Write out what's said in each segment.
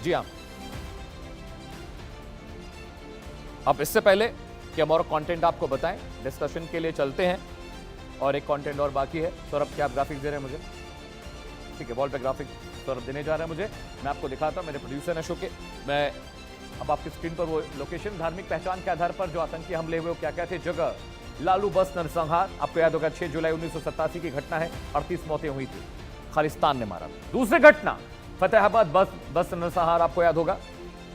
जी हाँ। अब इससे पहले कि हम और कंटेंट आपको बताएं, डिस्कशन के लिए चलते हैं और एक कंटेंट और बाकी है। सौरभ, क्या आप ग्राफिक दे रहे हैं मुझे? ठीक है, वॉल पे ग्राफिक सौरभ देने जा रहे हैं मुझे। मैं आपको दिखाता हूं, मेरे प्रोड्यूसर ने शो के। मैं अब आपकी स्क्रीन पर वो लोकेशन, धार्मिक पहचान के आधार पर जो आतंकी हमले हुए, क्या क्या थे जगह? लालू बस नरसंहार, आपको याद होगा 6 जुलाई 1987 की घटना है, 38 मौतें हुई थी, खालिस्तान ने मारा। दूसरी घटना फतेहाबाद बस नरसंहार, आपको याद होगा।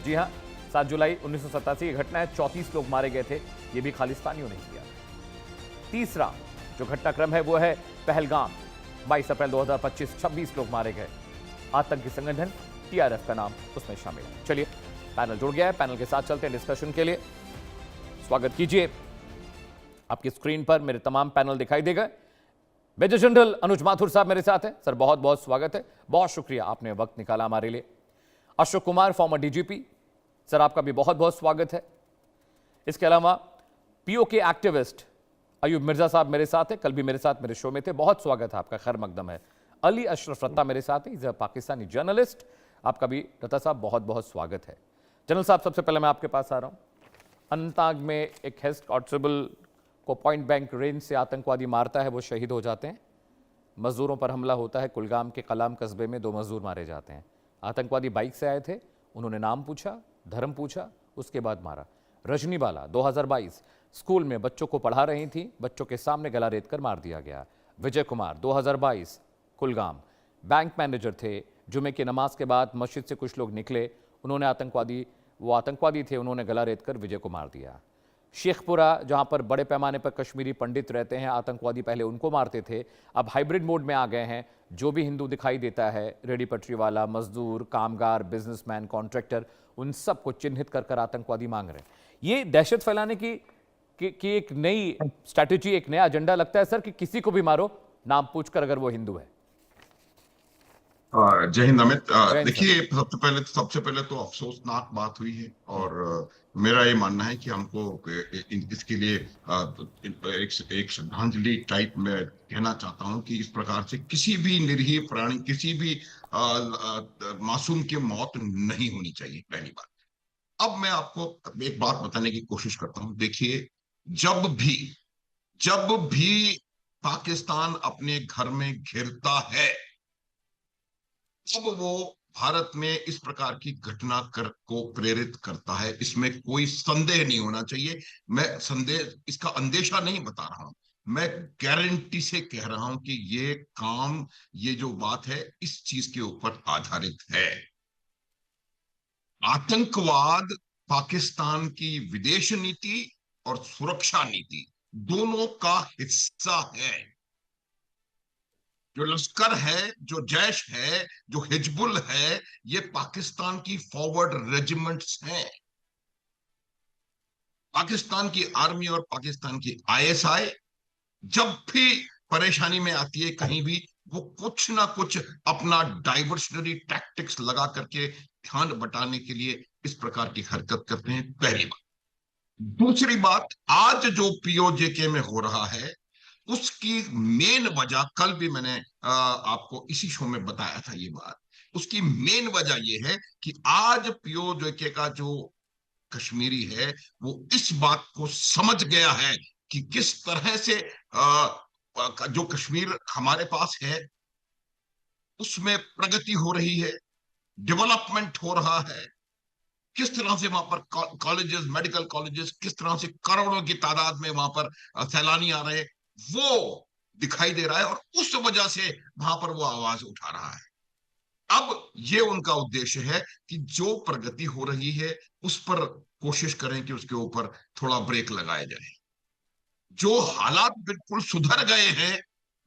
जी हाँ, 7 जुलाई 1987 की घटना है, 34 लोग मारे गए थे, ये भी खालिस्तानियों ने किया। तीसरा जो घटनाक्रम है वो है पहलगाम, 22 अप्रैल 2025, 26 लोग मारे गए, आतंकी संगठन टीआरएफ का नाम उसमें शामिल है। चलिए, पैनल जुड़ गया है, पैनल के साथ चलते हैं डिस्कशन के लिए। स्वागत कीजिए। आपकी स्क्रीन पर मेरे तमाम पैनल दिखाई देगा। मेजर जनरल अनुज माथुर साहब मेरे साथ हैं। सर, बहुत बहुत स्वागत है, बहुत शुक्रिया, आपने वक्त निकाला हमारे लिए। Ashok Kumar, farmer DGP, sir आपका भी बहुत बहुत स्वागत है। इसके अलावा पीओके एक्टिविस्ट अयूब मिर्जा साहब मेरे साथ हैं, कल भी मेरे साथ मेरे शो में थे, बहुत स्वागत है आपका, खैर मकदम है। अली अशरफ रत्ता मेरे साथ हैं, पाकिस्तानी जर्नलिस्ट, आपका भी रत्ता साहब बहुत बहुत स्वागत है। जनरल साहब, सबसे पहले मैं आपके पास आ रहा हूं। अनंतनाग में एक हेल्थ कांस्टेबल को पॉइंट बैंक रेंज से आतंकवादी मारता है, वो शहीद हो जाते हैं। मजदूरों पर हमला होता है, कुलगाम के कलाम कस्बे में 2 मजदूर मारे जाते हैं। आतंकवादी बाइक से आए थे, उन्होंने नाम पूछा, धर्म पूछा, उसके बाद मारा। रजनी बाला 2022 स्कूल में बच्चों को पढ़ा रही थी, बच्चों के सामने गला रेत कर मार दिया गया। विजय कुमार 2022 कुलगाम बैंक मैनेजर थे, जुमे की नमाज के बाद मस्जिद से कुछ लोग निकले, उन्होंने आतंकवादी थे, उन्होंने गला रेत कर विजय को मार दिया। शेखपुरा, जहां पर बड़े पैमाने पर कश्मीरी पंडित रहते हैं, आतंकवादी पहले उनको मारते थे, अब हाइब्रिड मोड में आ गए हैं। जो भी हिंदू दिखाई देता है, रेडी पटरी वाला, मजदूर, कामगार, बिजनेसमैन, कॉन्ट्रैक्टर, उन सबको चिन्हित कर कर आतंकवादी मांग रहे हैं। ये दहशत फैलाने की एक नई स्ट्रैटेजी, एक नया एजेंडा लगता है सर, कि किसी को भी मारो नाम पूछकर, अगर वो हिंदू है। जय हिंद अमित। जय हिंद सर। देखिए, सबसे पहले तो अफसोसनाक बात हुई है और मेरा ये मानना है कि हमको इसके लिए एक श्रद्धांजलि टाइप में कहना चाहता हूं कि इस प्रकार से किसी भी निरीह प्राणी, किसी भी मासूम की मौत नहीं होनी चाहिए, पहली बात। अब मैं आपको एक बात बताने की कोशिश करता हूं। देखिए, जब भी जब भी पाकिस्तान अपने घर में घिरता है, अब वो भारत में इस प्रकार की घटना को प्रेरित करता है, इसमें कोई संदेह नहीं होना चाहिए। मैं इसका अंदेशा नहीं बता रहा हूं, मैं गारंटी से कह रहा हूं कि ये जो बात है, इस चीज के ऊपर आधारित है। आतंकवाद पाकिस्तान की विदेश नीति और सुरक्षा नीति दोनों का हिस्सा है। जो लश्कर है, जो जैश है, जो हिजबुल है, ये पाकिस्तान की फॉरवर्ड रेजिमेंट्स हैं। पाकिस्तान की आर्मी और पाकिस्तान की आईएसआई जब भी परेशानी में आती है कहीं भी, वो कुछ ना कुछ अपना डाइवर्शनरी टैक्टिक्स लगा करके ध्यान बटाने के लिए इस प्रकार की हरकत करते हैं, पहली बात। दूसरी बात, आज जो पीओजेके में हो रहा है, उसकी मेन वजह, कल भी मैंने आपको इसी शो में बताया था ये बात, उसकी मेन वजह यह है कि आज पीओजेके का जो कश्मीरी है, वो इस बात को समझ गया है कि किस तरह से जो कश्मीर हमारे पास है उसमें प्रगति हो रही है, डेवलपमेंट हो रहा है, किस तरह से वहां पर कॉलेजेस, मेडिकल कॉलेजेस, किस तरह से करोड़ों की तादाद में वहां पर सैलानी आ रहे हैं, वो दिखाई दे रहा है और उस वजह से वहां पर वो आवाज उठा रहा है। अब ये उनका उद्देश्य है कि जो प्रगति हो रही है उस पर कोशिश करें कि उसके ऊपर थोड़ा ब्रेक लगाया जाए। जो हालात बिल्कुल सुधर गए हैं,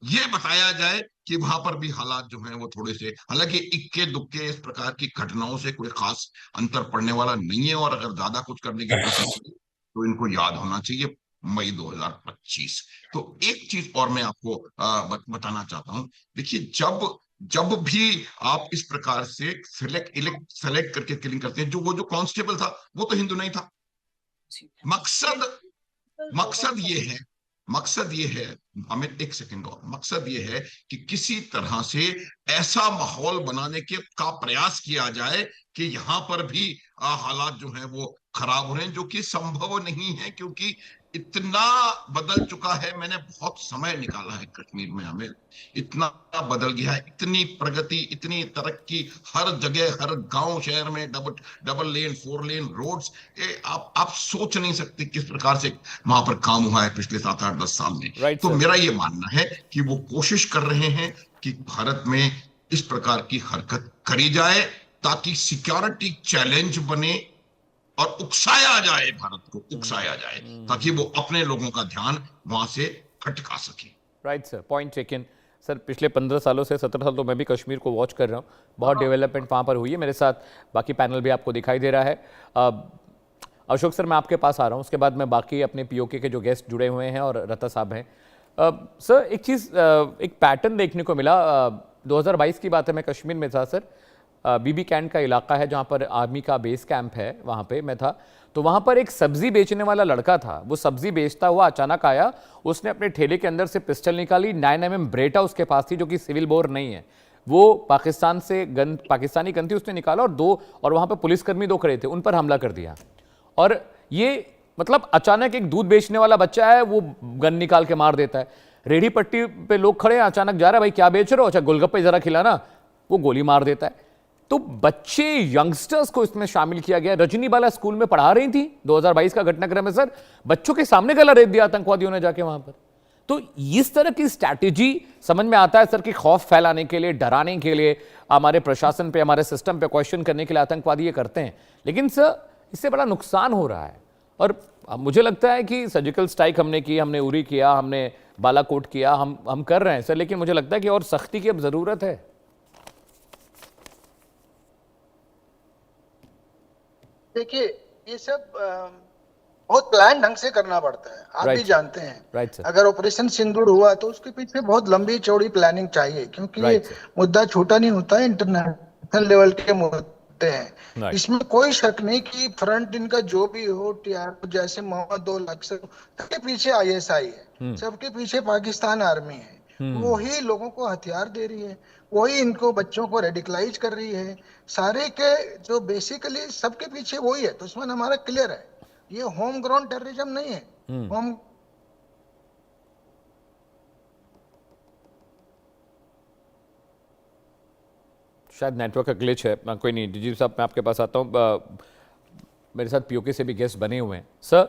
ये बताया जाए कि वहां पर भी हालात जो हैं वो थोड़े से, हालांकि इक्के दुक्के इस प्रकार की घटनाओं से कोई खास अंतर पड़ने वाला नहीं है, और अगर ज्यादा कुछ करने की कोशिश करें तो इनको याद होना चाहिए मई 2025। तो एक चीज और मैं आपको बताना चाहता हूं। देखिए, जब जब भी आप इस प्रकार से सेलेक्ट करके किलिंग करते हैं, जो कांस्टेबल था वो तो हिंदू नहीं था। मकसद मकसद ये है, मकसद ये है, अमित एक सेकंड और, मकसद ये है कि किसी तरह से ऐसा माहौल बनाने के का प्रयास किया जाए कि यहां पर भी हालात जो है वो खराब हो रहे हैं, जो कि संभव नहीं है क्योंकि इतना बदल चुका है। मैंने बहुत समय निकाला है कश्मीर में, हमें इतना बदल गया है, इतनी प्रगति, इतनी तरक्की, हर जगह, हर गांव शहर में डबल लेन, 4 लेन रोड्स। आप सोच नहीं सकते किस प्रकार से वहां पर काम हुआ है पिछले 7-8-10 साल में। राइट तो सर। मेरा ये मानना है कि वो कोशिश कर रहे हैं कि भारत में इस प्रकार की हरकत करी जाए ताकि सिक्योरिटी चैलेंज बने और उकसाया जाए, भारत को उकसाया जाए ताकि वो अपने लोगों का ध्यान वहां से भटका सके। Right sir, point taken. Sir पिछले 15 सालों से 17 साल तो मैं भी कश्मीर को वॉच कर रहा हूँ, बहुत डेवलपमेंट वहाँ पर हुई है। मेरे साथ बाकी पैनल भी आपको दिखाई दे रहा है। अशोक सर, मैं आपके पास आ रहा हूँ, उसके बाद मैं बाकी अपने पीओके के जो गेस्ट जुड़े हुए हैं और रता साहब हैं। सर एक चीज़, एक पैटर्न देखने को मिला। 2022 की बात है, मैं कश्मीर में था सर। बीबी कैंट का इलाका है जहाँ पर आर्मी का बेस कैंप है, वहाँ पे मैं था। तो वहाँ पर एक सब्जी बेचने वाला लड़का था, वो सब्जी बेचता हुआ अचानक आया, उसने अपने ठेले के अंदर से पिस्टल निकाली, 9mm ब्रेटा उसके पास थी जो कि सिविल बोर नहीं है, वो पाकिस्तान से गन, पाकिस्तानी गन थी, उसने निकाला और वहाँ पर पुलिसकर्मी 2 खड़े थे, उन पर हमला कर दिया। और ये मतलब अचानक एक दूध बेचने वाला बच्चा है, वो गन निकाल के मार देता है। रेहड़ी पट्टी पे लोग खड़े हैं, अचानक जा रहा है, भाई क्या बेच रहे हो, अच्छा गोलगप्पे जरा खिलाना, वो गोली मार देता है। तो बच्चे, यंगस्टर्स को इसमें शामिल किया गया। रजनी बाला स्कूल में पढ़ा रही थी, 2022 का घटनाक्रम है सर, बच्चों के सामने गला रेत दिया आतंकवादियों ने जाके वहां पर। तो इस तरह की स्ट्रैटेजी समझ में आता है सर कि खौफ फैलाने के लिए, डराने के लिए, हमारे प्रशासन पे, हमारे सिस्टम पे क्वेश्चन करने के लिए आतंकवादी ये करते हैं। लेकिन सर इससे बड़ा नुकसान हो रहा है। और मुझे लगता है कि सर्जिकल स्ट्राइक हमने की, हमने उरी किया, हमने बालाकोट किया, हम कर रहे हैं सर, लेकिन मुझे लगता है कि और सख्ती की अब जरूरत है। देखिए, ये सब बहुत प्लान ढंग से करना पड़ता है, आप भी जानते हैं। Right sir. अगर ऑपरेशन सिंदूर हुआ तो उसके पीछे बहुत लंबी चौड़ी प्लानिंग चाहिए, क्योंकि ये मुद्दा छोटा नहीं होता है, इंटरनेशनल लेवल के मुद्दे हैं। इसमें कोई शक नहीं कि फ्रंट इनका जो भी हो, टीआर जैसे मोहम्मद 2 लाख से, सबके पीछे आईएसआई है, सबके पीछे पाकिस्तान आर्मी है, वही लोगों को हथियार दे रही है, वही इनको बच्चों को रेडिकलाइज कर रही है। सारे के जो बेसिकली सबके पीछे वही है। दुश्मन हमारा क्लियर है, ये होम ग्राउंड टेररिज्म नहीं है। होम शायद नेटवर्क का ग्लिच है, कोई नहीं। डीजी साहब, मैं आपके पास आता हूँ। मेरे साथ पीओके से भी गेस्ट बने हुए हैं। सर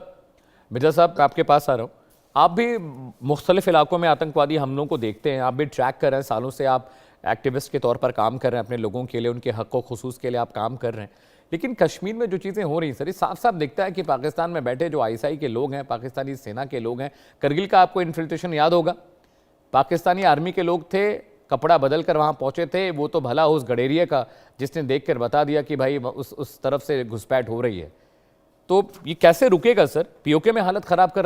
मिर्जा साहब, मैं आपके पास आ रहा हूँ। आप भी मुख्तलिफ इलाकों में आतंकवादी हमलों को देखते हैं, आप भी ट्रैक कर रहे हैं, सालों से आप एक्टिविस्ट के तौर पर काम कर रहे हैं, अपने लोगों के लिए, उनके हक़ व खुसूस के लिए आप काम कर रहे हैं। लेकिन कश्मीर में जो चीज़ें हो रही हैं सर, ये साफ साफ दिखता है कि पाकिस्तान में बैठे जो आईएसआई के लोग हैं, पाकिस्तानी सेना के लोग हैं, करगिल का आपको इन्फिल्ट्रेशन याद होगा, पाकिस्तानी आर्मी के लोग थे, कपड़ा बदल कर वहाँ पहुँचे थे, वो तो भला उस गडेरिए का जिसने देख कर बता दिया कि भाई उस तरफ से घुसपैठ हो रही है। तो ये कैसे रुकेगा सर? पीओके में हालत ख़राब कर